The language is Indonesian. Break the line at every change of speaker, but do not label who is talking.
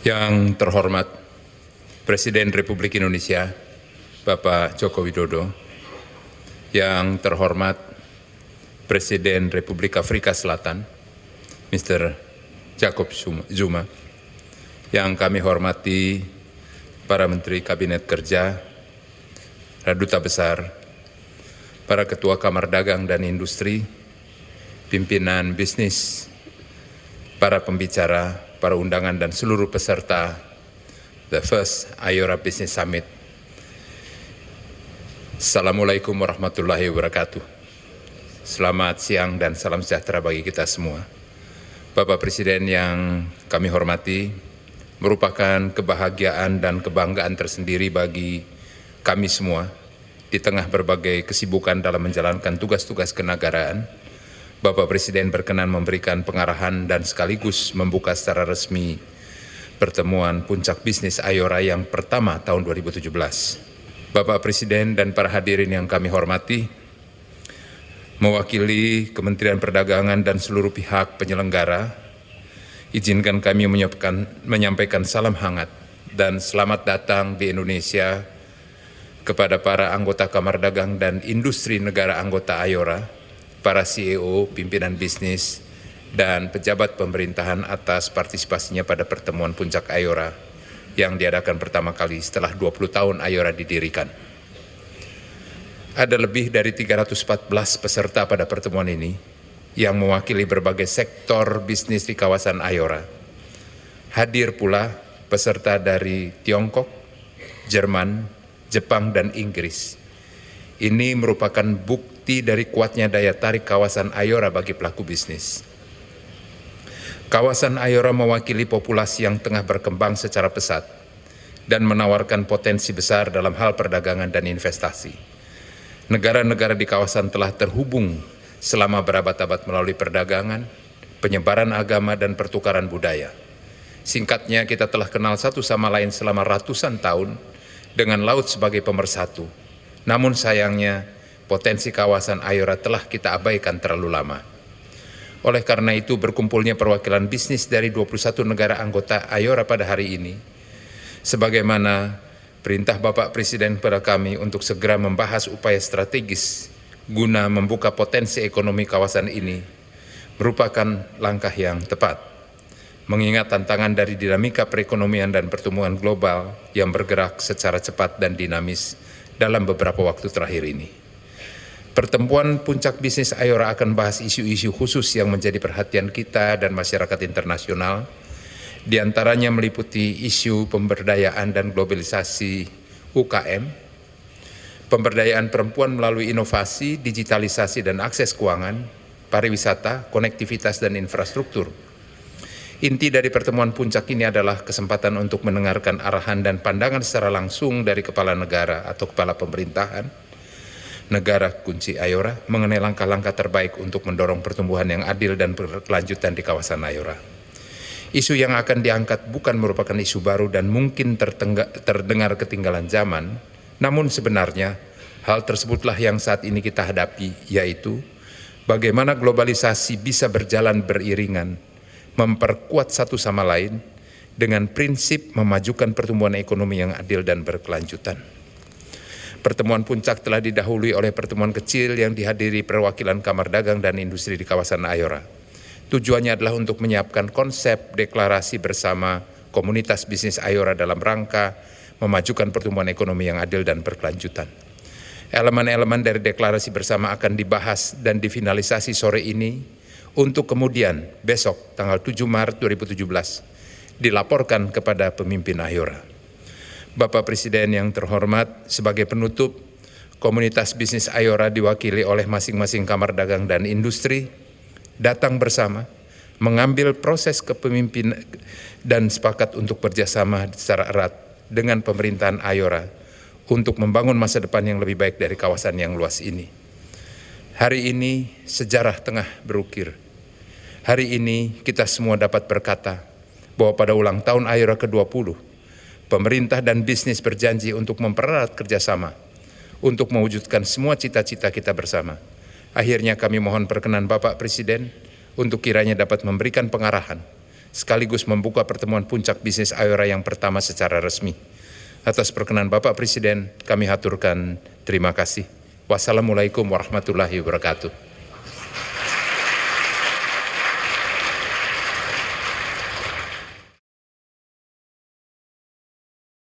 Yang terhormat Presiden Republik Indonesia, Bapak Joko Widodo, yang terhormat Presiden Republik Afrika Selatan, Mr. Jacob Zuma, yang kami hormati para Menteri Kabinet Kerja, para Duta Besar, para Ketua Kamar Dagang dan Industri, pimpinan bisnis, para pembicara, para undangan dan seluruh peserta The First Ayora Business Summit. Assalamualaikum warahmatullahi wabarakatuh. Selamat siang dan salam sejahtera bagi kita semua. Bapak Presiden yang kami hormati, merupakan kebahagiaan dan kebanggaan tersendiri bagi kami semua di tengah berbagai kesibukan dalam menjalankan tugas-tugas kenegaraan. Bapak Presiden berkenan memberikan pengarahan dan sekaligus membuka secara resmi pertemuan Puncak Bisnis Ayora yang pertama tahun 2017. Bapak Presiden dan para hadirin yang kami hormati, mewakili Kementerian Perdagangan dan seluruh pihak penyelenggara, izinkan kami menyampaikan salam hangat dan selamat datang di Indonesia kepada para anggota Kamar Dagang dan Industri negara anggota Ayora, para CEO, pimpinan bisnis, dan pejabat pemerintahan atas partisipasinya pada pertemuan Puncak Ayora yang diadakan pertama kali setelah 20 tahun Ayora didirikan. Ada lebih dari 314 peserta pada pertemuan ini yang mewakili berbagai sektor bisnis di kawasan Ayora. Hadir pula peserta dari Tiongkok, Jerman, Jepang, dan Inggris. Ini merupakan bukti dari kuatnya daya tarik kawasan Ayora bagi pelaku bisnis. Kawasan Ayora mewakili populasi yang tengah berkembang secara pesat dan menawarkan potensi besar dalam hal perdagangan dan investasi. Negara-negara di kawasan telah terhubung selama berabad-abad melalui perdagangan, penyebaran agama, dan pertukaran budaya. Singkatnya, kita telah kenal satu sama lain selama ratusan tahun dengan laut sebagai pemersatu. Namun sayangnya, potensi kawasan Ayora telah kita abaikan terlalu lama. Oleh karena itu, berkumpulnya perwakilan bisnis dari 21 negara anggota Ayora pada hari ini, sebagaimana perintah Bapak Presiden kepada kami untuk segera membahas upaya strategis guna membuka potensi ekonomi kawasan ini, merupakan langkah yang tepat. Mengingat tantangan dari dinamika perekonomian dan pertumbuhan global yang bergerak secara cepat dan dinamis dalam beberapa waktu terakhir ini. Pertemuan Puncak Bisnis Ayora akan bahas isu-isu khusus yang menjadi perhatian kita dan masyarakat internasional, di antaranya meliputi isu pemberdayaan dan globalisasi UKM, pemberdayaan perempuan melalui inovasi, digitalisasi dan akses keuangan, pariwisata, konektivitas dan infrastruktur. Inti dari pertemuan puncak ini adalah kesempatan untuk mendengarkan arahan dan pandangan secara langsung dari kepala negara atau kepala pemerintahan negara kunci Ayora mengenai langkah-langkah terbaik untuk mendorong pertumbuhan yang adil dan berkelanjutan di kawasan Ayora. Isu yang akan diangkat bukan merupakan isu baru dan mungkin terdengar ketinggalan zaman, namun sebenarnya hal tersebutlah yang saat ini kita hadapi, yaitu bagaimana globalisasi bisa berjalan beriringan, memperkuat satu sama lain dengan prinsip memajukan pertumbuhan ekonomi yang adil dan berkelanjutan. Pertemuan puncak telah didahului oleh pertemuan kecil yang dihadiri perwakilan Kamar Dagang dan Industri di kawasan Ayora. Tujuannya adalah untuk menyiapkan konsep deklarasi bersama komunitas bisnis Ayora dalam rangka memajukan pertumbuhan ekonomi yang adil dan berkelanjutan. Elemen-elemen dari deklarasi bersama akan dibahas dan difinalisasi sore ini untuk kemudian besok tanggal 7 Maret 2017 dilaporkan kepada pemimpin Ayora. Bapak Presiden yang terhormat, sebagai penutup, komunitas bisnis Ayora diwakili oleh masing-masing Kamar Dagang dan Industri datang bersama, mengambil proses kepemimpinan dan sepakat untuk bekerjasama secara erat dengan pemerintahan Ayora untuk membangun masa depan yang lebih baik dari kawasan yang luas ini. Hari ini sejarah tengah berukir. Hari ini kita semua dapat berkata bahwa pada ulang tahun Ayora ke-20, pemerintah dan bisnis berjanji untuk mempererat kerjasama untuk mewujudkan semua cita-cita kita bersama. Akhirnya kami mohon perkenan Bapak Presiden untuk kiranya dapat memberikan pengarahan sekaligus membuka pertemuan puncak bisnis Ayora yang pertama secara resmi. Atas perkenan Bapak Presiden, kami haturkan terima kasih. Wassalamualaikum warahmatullahi wabarakatuh.